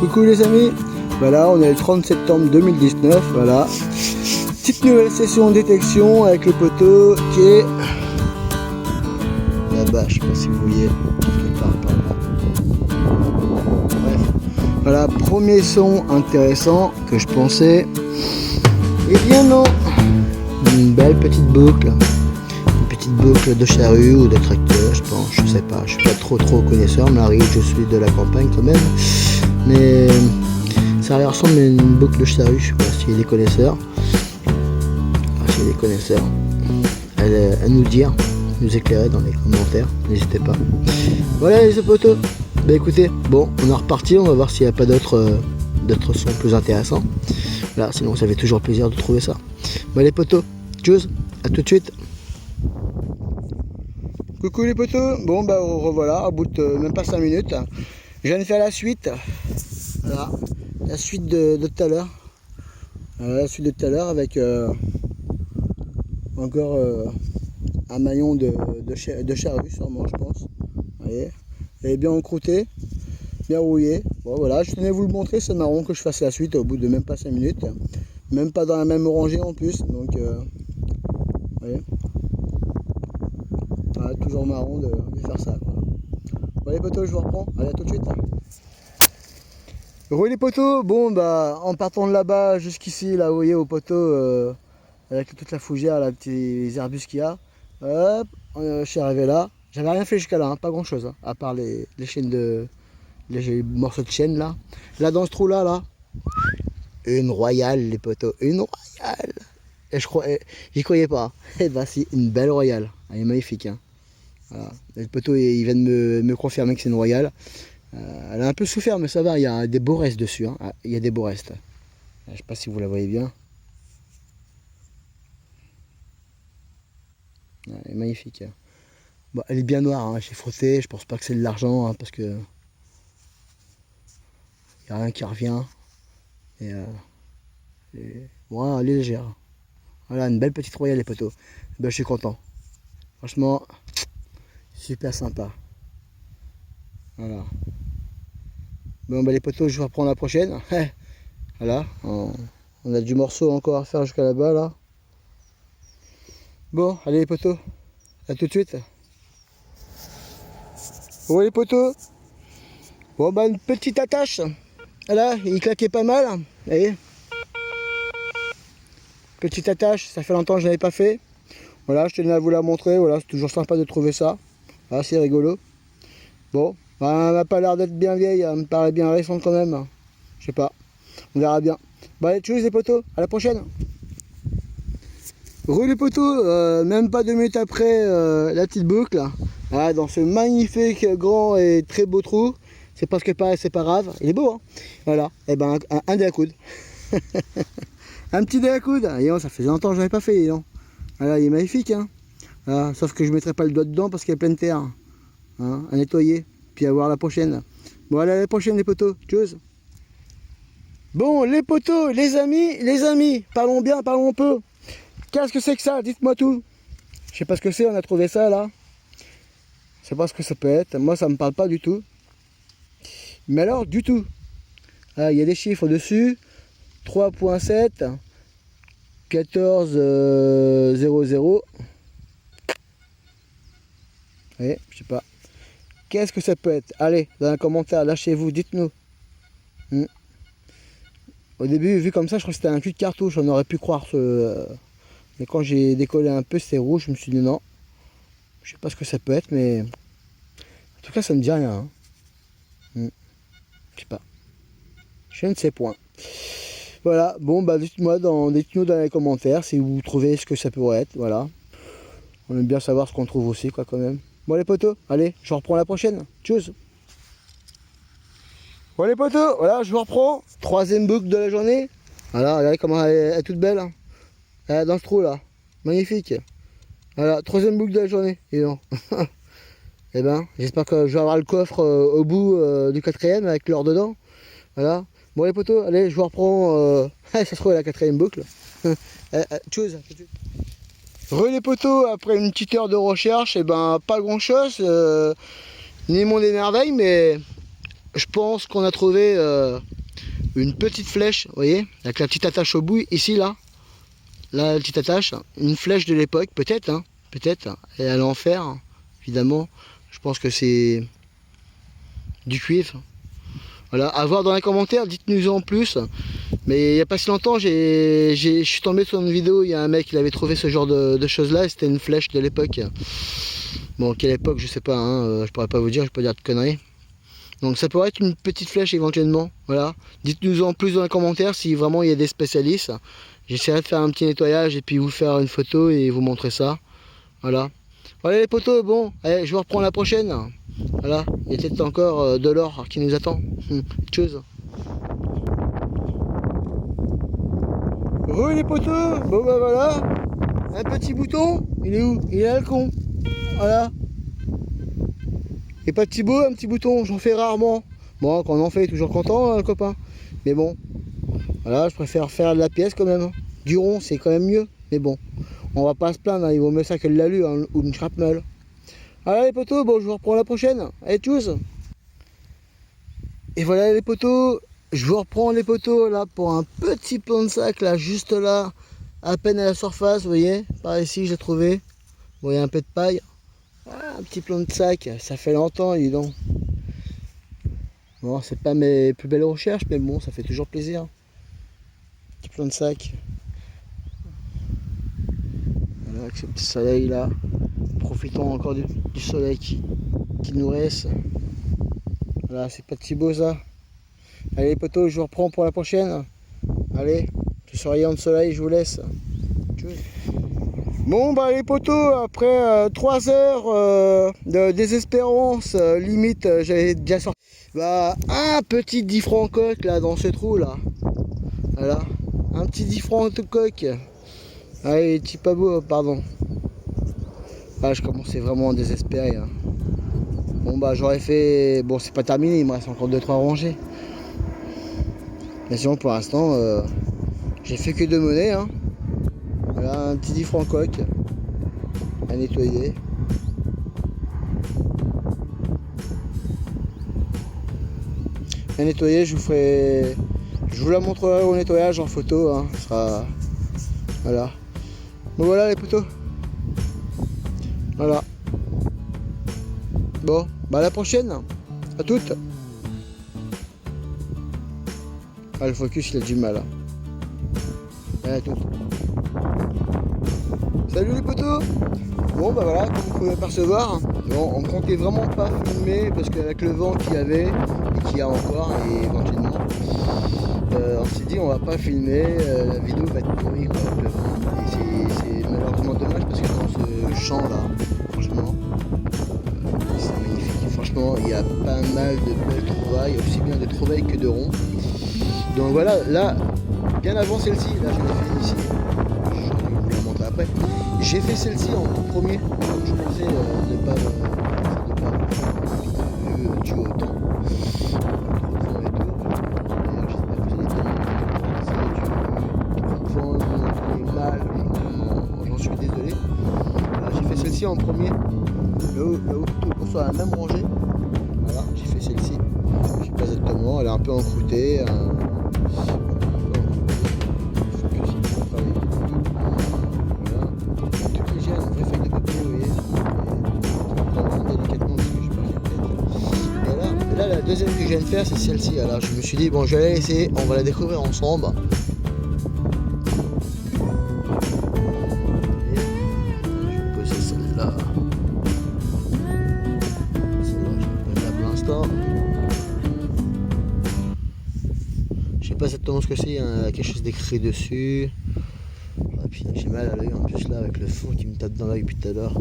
Coucou les amis, voilà on est le 30 septembre 2019, voilà. Petite nouvelle session de détection avec le poteau qui est là-bas, je sais pas si vous voyez, quelque part par là. Bref, voilà, premier son intéressant que je pensais. Eh bien non, une belle petite boucle. Petite boucle de charrue ou de tracteur, je pense, je sais pas, je suis pas trop connaisseur, Marie, je suis de la campagne quand même, mais ça ressemble à une boucle de charrue, je sais pas s'il y a des connaisseurs, s'il y a des connaisseurs, à nous dire, nous éclairer dans les commentaires, n'hésitez pas. Voilà les poteaux, bah écoutez, bon, on est reparti, on va voir s'il n'y a pas d'autres sons plus intéressants, là, sinon ça fait toujours plaisir de trouver ça. Bon les poteaux, tchuss, à tout de suite. Coucou les potos, bon bah revoilà, au bout de même pas 5 minutes, je viens de faire la suite, voilà, la suite de tout à l'heure, la suite de tout à l'heure avec encore un maillon de charrue sûrement je pense, vous voyez, elle est bien encroûtée, bien rouillée, bon voilà, je tenais à vous le montrer, c'est marrant que je fasse la suite au bout de même pas 5 minutes, même pas dans la même rangée en plus, donc vous voyez. Ah, toujours marrant de faire ça quoi. Bon les potos, je vous reprends, allez à tout de suite. Oui les potos, bon bah en partant de là-bas jusqu'ici, là vous voyez au poteau, avec toute la fougère, là, petits arbustes qu'il y a, hop, je suis arrivé là, j'avais rien fait jusqu'à là, hein, pas grand chose, hein, à part les chaînes les morceaux de chaîne là. Là dans ce trou là, une royale les potos, une royale. Et je crois, j'y croyais pas, et bah si, une belle royale, elle est magnifique hein. Voilà. Le poteau il vient de me confirmer que c'est une royale. Elle a un peu souffert mais ça va, il y a des beaux restes dessus. Hein. Ah, il y a des beaux restes. Je sais pas si vous la voyez bien. Elle est magnifique. Bon, elle est bien noire, hein. J'ai frotté, je pense pas que c'est de l'argent hein, parce que il n'y a rien qui revient. Et, bon, elle est légère. Voilà, une belle petite royale les poteaux. Ben, je suis content. Franchement, super sympa. Voilà. Bon bah les poteaux, je vais reprendre la prochaine. Voilà, on a du morceau encore à faire jusqu'à là-bas là. Bon, allez les poteaux, à tout de suite. Bon les poteaux. Bon bah une petite attache. Voilà, il claquait pas mal. Vous voyez. Petite attache, ça fait longtemps que je n'avais pas fait. Voilà, je tenais à vous la montrer. Voilà, c'est toujours sympa de trouver ça. Voilà, c'est rigolo. Bon, bah, elle n'a pas l'air d'être bien vieille, elle me paraît bien récente quand même. Je sais pas, on verra bien. Bon allez, tchuss les poteaux, à la prochaine. Roule les poteaux, même pas 2 minutes après la petite boucle. Voilà, dans ce magnifique grand et très beau trou. C'est pas ce que paraît, c'est pas grave. Il est beau hein. Voilà, et ben un dé à coude. Un petit dé à coude. Et ça faisait longtemps que je n'avais pas fait. Non. Voilà, il est magnifique hein. Voilà, sauf que je ne mettrai pas le doigt dedans parce qu'il y a plein de terre. Hein, à nettoyer. Puis à voir la prochaine. Bon allez à la prochaine les poteaux. Tchuss. Bon les poteaux, les amis, parlons bien, parlons peu. Qu'est-ce que c'est que ça? Dites-moi tout. Je sais pas ce que c'est, on a trouvé ça là. Je sais pas ce que ça peut être. Moi ça me parle pas du tout. Mais alors du tout. Ah, il y a des chiffres dessus. 3.7 14.00. Et je sais pas. Qu'est-ce que ça peut être? Allez, dans un commentaire, lâchez-vous, dites-nous. Au début, vu comme ça, je crois que c'était un cul de cartouche, on aurait pu croire ce... Mais quand j'ai décollé un peu, c'était rouge, je me suis dit non. Je sais pas ce que ça peut être, mais... En tout cas, ça me dit rien. Hein. Je sais pas. Je ne sais point. Voilà, bon, bah dites-nous dans les commentaires si vous trouvez ce que ça pourrait être, voilà. On aime bien savoir ce qu'on trouve aussi, quoi, quand même. Bon, les potos, allez, je reprends la prochaine. Tchuss. Bon, les potos, voilà, je vous reprends. Troisième boucle de la journée. Voilà, regardez comment elle est toute belle. Hein. Dans ce trou là, magnifique. Voilà, troisième boucle de la journée. Et non. Et ben, j'espère que je vais avoir le coffre au bout du quatrième avec l'or dedans. Voilà. Bon les potos, allez, je vous reprends. Ça se trouve la quatrième boucle. Tchuss. Les potos, après une petite heure de recherche, et ben pas grand chose, ni monde émerveille, mais je pense qu'on a trouvé une petite flèche, vous voyez, avec la petite attache au bout, ici, là, la petite attache, une flèche de l'époque, peut-être, hein, peut-être, et à l'enfer, évidemment, je pense que c'est du cuivre. Voilà, à voir dans les commentaires, dites-nous en plus. Mais il n'y a pas si longtemps, je suis tombé sur une vidéo, il y a un mec qui avait trouvé ce genre de choses-là, et c'était une flèche de l'époque. Bon, quelle époque, je sais pas, hein, je pourrais pas vous dire, je peux pas dire de conneries. Donc ça pourrait être une petite flèche éventuellement, voilà. Dites-nous en plus dans les commentaires si vraiment il y a des spécialistes. J'essaierai de faire un petit nettoyage et puis vous faire une photo et vous montrer ça. Voilà. Voilà les potos, bon, allez, je vous reprends la prochaine. Voilà, il y a peut-être encore de l'or qui nous attend. Tchuss. Re les potos, bon bah voilà. Un petit bouton, il est où? Il est là le con. Voilà. Et pas de petit beau, un petit bouton, j'en fais rarement. Bon, quand on en fait, toujours content, hein, copain. Mais bon, voilà, je préfère faire de la pièce quand même. Du rond, c'est quand même mieux. Mais bon, on va pas se plaindre, hein, il vaut mieux ça que de l'alu hein, ou une shrapnel. Voilà les potos, bon, je vous reprends la prochaine. Allez, tchuss. Et voilà les potos, je vous reprends les potos là pour un petit plan de sac là, juste là, à peine à la surface, vous voyez. Par ici, j'ai trouvé. Vous voyez un peu de paille. Ah, un petit plan de sac, ça fait longtemps, dis donc. Bon, c'est pas mes plus belles recherches, mais bon, ça fait toujours plaisir. Petit plan de sac. Voilà, avec ce petit soleil là. Profitons encore du soleil qui nous reste. Voilà, c'est pas de si beau ça. Allez les potos, je vous reprends pour la prochaine. Allez, ce rayon de soleil, je vous laisse. Bon bah les potos, après 3 heures de désespérance, limite j'avais déjà sorti bah, un petit 10 francs coque là dans ce trou là. Voilà, un petit 10 francs de coque. Allez, petit pas beau, pardon. Ah, je commençais vraiment à désespérer. Hein. Bon bah j'aurais fait. Bon c'est pas terminé, il me reste encore 2-3 rangées. Mais sinon pour l'instant j'ai fait que 2 monnaies. Hein. Voilà un petit 10 francs coque à nettoyer. À nettoyer, je vous la montrerai au nettoyage en photo. Hein. Ce sera. Voilà. Bon voilà les potos. Voilà. Bon, bah à la prochaine. À toutes. Ah, le focus il a du mal. Hein. Allez, à toutes. Salut les potos. Bon bah voilà, comme vous pouvez apercevoir, bon, on comptait vraiment pas filmer parce qu'avec le vent qu'il y avait et qu'il y a encore et éventuellement, on s'est dit on va pas filmer, la vidéo va être pourrie quoi, avec le vent. Et c'est malheureusement dommage parce que dans ce champ là, franchement, c'est magnifique. Franchement, il y a pas mal de belles trouvailles, aussi bien de trouvailles que de ronds. Donc voilà, là, bien avant celle-ci, là je l'ai fait ici. Après, j'ai fait celle-ci en premier, je pensais ne pas dû au temps. J'en suis désolé. J'ai fait celle-ci en premier, là où on soit à la même rangée. Voilà, j'ai fait celle-ci. Je sais pas exactement, elle est un peu encroûtée. La deuxième que je viens de faire c'est celle-ci, alors je me suis dit bon je vais la laisser, on va la découvrir ensemble. Et je vais poser celle-là. Celle-là je vais poser là pour l'instant. Je sais pas exactement ce que c'est, hein, quelque chose d'écrit dessus. Et puis j'ai mal à l'œil en plus là avec le fond qui me tape dans l'œil depuis tout à l'heure.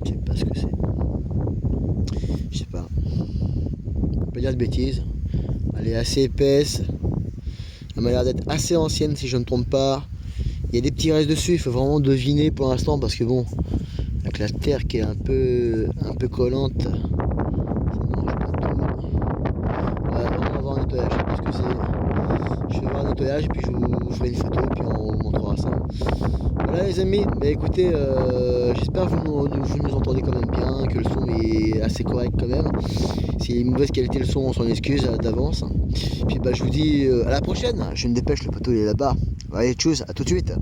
Je sais pas ce que c'est. Je sais pas. On peut dire de bêtises. Elle est assez épaisse. Elle m'a l'air d'être assez ancienne si je ne me trompe pas. Il y a des petits restes dessus, il faut vraiment deviner pour l'instant parce que bon, avec la terre qui est un peu collante, ça mange pas tout. Ouais, on va voir un nettoyage, je sais pas ce que c'est. Je vais voir un nettoyage et puis je ferai une photo et puis on vous montrera ça. Voilà les amis, bah écoutez, j'espère que vous nous entendez quand même bien, que le son est assez correct quand même. S'il y a une mauvaise qualité le son, on s'en excuse d'avance. Puis bah je vous dis à la prochaine, je me dépêche, le poteau il est là-bas. Allez, tchuss, à tout de suite.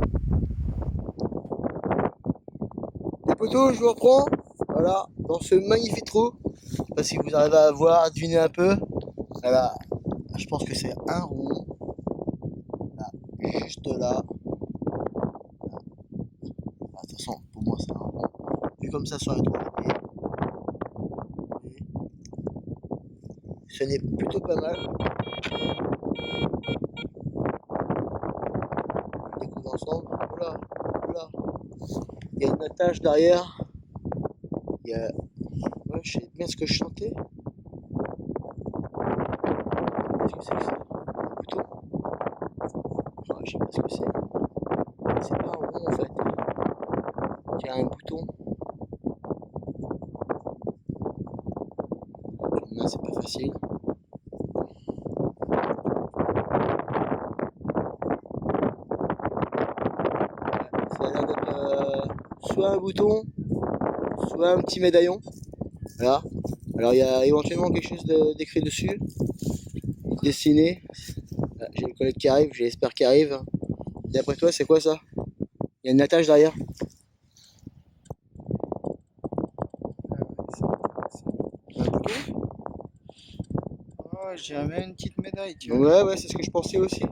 Les poteaux, je vous reprends, voilà, dans ce magnifique trou. Je sais pas si vous arrivez à voir, à deviner un peu. Voilà, je pense que c'est un rond. Là, juste là. De toute façon, pour moi, c'est un rond. Vu comme ça sur les trois pieds. Ce n'est plutôt pas mal. On découvre ensemble. Oula, oula. Il y a une attache derrière. Il y a... Ouais, je sais bien ce que je chantais. Qu'est-ce que c'est que ça? Un bouton? Ah, je sais pas ce que c'est. C'est pas un rond en fait. Il y a un bouton. Une main, c'est pas facile. Ça a l'air d'être soit un bouton, soit un petit médaillon. Voilà. Alors il y a éventuellement quelque chose d'écrit dessus, dessiné. Là, j'ai le collègue qui arrive, j'espère qu'il arrive. D'après toi, c'est quoi ça? Il y a une attache derrière. Un bouton? Oh, j'ai même une petite médaille, tu vois. Ouais, c'est ce que je pensais aussi. Le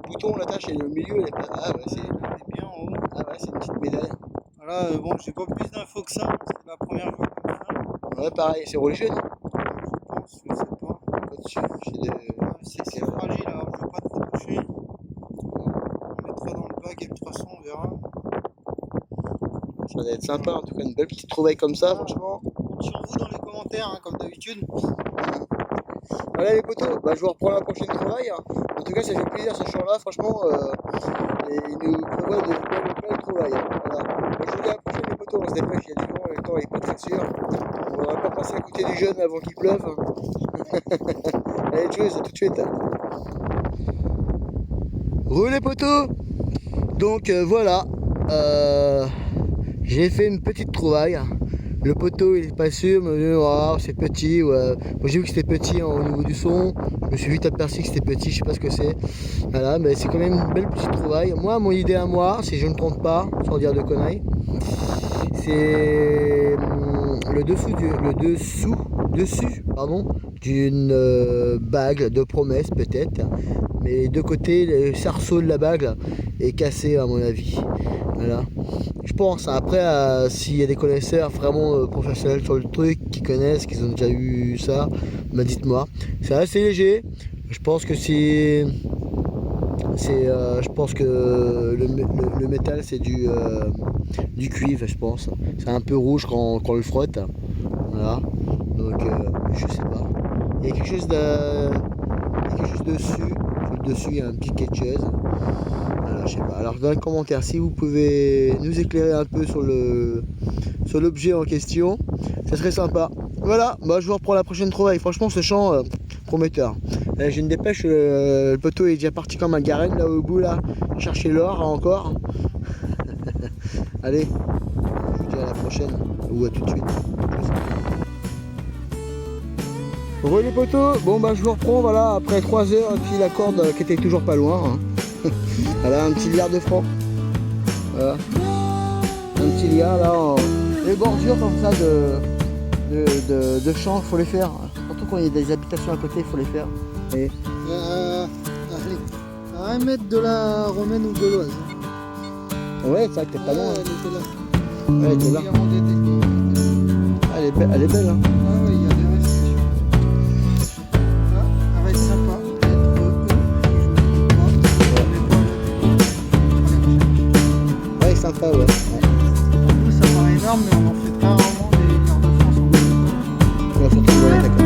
bouton, l'attache, elle est au milieu, elle est pas... Ah ouais, elle est bien en haut. Ah ouais, c'est une petite médaille. Voilà, bon, j'ai pas plus d'infos que ça, c'est la première fois comme ça. Ouais, pareil, c'est religieux, non? Je pense, je sais pas. C'est fragile, alors je veux pas trop toucher. On mettra dans le bac et de toute façon on verra. Ça va être sympa, en tout cas, une belle petite trouvaille comme ça, franchement. Compte sur vous dans les commentaires, hein, comme d'habitude. Voilà les potos, bah, je vous reprends la prochaine trouvaille. En tout cas, ça fait plaisir ce champ-là, franchement. Et il nous prévoit de belles trouvailles. Voilà. Moi, je vous dis à la prochaine les potos, on se dépêche, il y a du vent et le temps n'est pas très sûr. On va pas passer à côté du jeune avant qu'il pleuve. Allez, tchuss, à tout de suite. Roulez les potos. Donc voilà, j'ai fait une petite trouvaille. Le poteau il est pas sûr, mais oh, c'est petit. Ouais. Moi j'ai vu que c'était petit au niveau du son. Je me suis vite aperçu que c'était petit, je sais pas ce que c'est. Voilà, mais c'est quand même une belle petite trouvaille. Moi, mon idée à moi, si je ne me trompe pas, sans dire de conneries, c'est le dessus d'une bague de promesse peut-être. Mais de côté, le cerceau de la bague est cassé à mon avis. Voilà. Je pense, après, s'il y a des connaisseurs vraiment professionnels sur le truc, qui connaissent, qui ont déjà eu ça, bah dites-moi. C'est assez léger. Je pense que je pense que le métal c'est du cuivre, je pense. C'est un peu rouge quand on le frotte. Voilà. Donc je sais pas. Il y a quelque chose dessus. Sur le dessus il y a un petit quelque chose. Voilà, je sais pas. Alors dans les commentaires, si vous pouvez nous éclairer un peu sur l'objet en question, ça serait sympa. Voilà, bah, je vous reprends la prochaine trouvaille. Franchement ce champ prometteur. J'ai une dépêche, le poteau est déjà parti comme un garenne là au bout là, chercher l'or encore. Allez, je vous dis à la prochaine, ou à tout de suite. Bon les poteaux, bon bah je vous reprends voilà après 3 heures et puis la corde qui était toujours pas loin. Hein. Voilà un petit liard de francs. Voilà. Un petit liard là les bordures comme ça de champs, il faut les faire. Surtout quand il y a des habitations à côté, il faut les faire. Et... à 1 mètre de la romaine ou gauloise. Ouais, c'est vrai que t'es pas loin. Elle était là. Ouais, elle était là. Elle est belle. Hein. Ah ouais, il y a des restitutions. Là, elle va être sympa. Ouais, sympa, ouais. En plus, ça paraît énorme, mais on en fait très rarement des cartes de France en fait. On va surtout voir comme ça.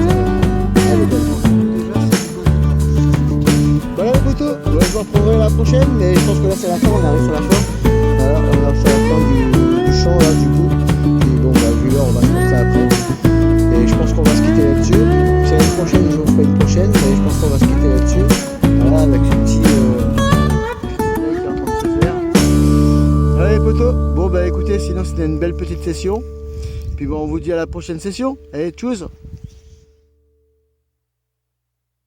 Elle est belle. Déjà, c'est une bonne. Voilà les potos, je vous reprendrai la prochaine, mais je pense que là c'est la fin, on arrive sur la fin. Voilà, on arrive sur la fin du champ là du coup. Et bon bah vu l'heure on va se montrer après. Et je pense qu'on va se quitter là-dessus. C'est l'année prochaine, je vous ferai une prochaine, mais je pense qu'on va se quitter là-dessus. Voilà, avec ce petit petite session. Puis bon, on vous dit à la prochaine session. Allez, tchuss!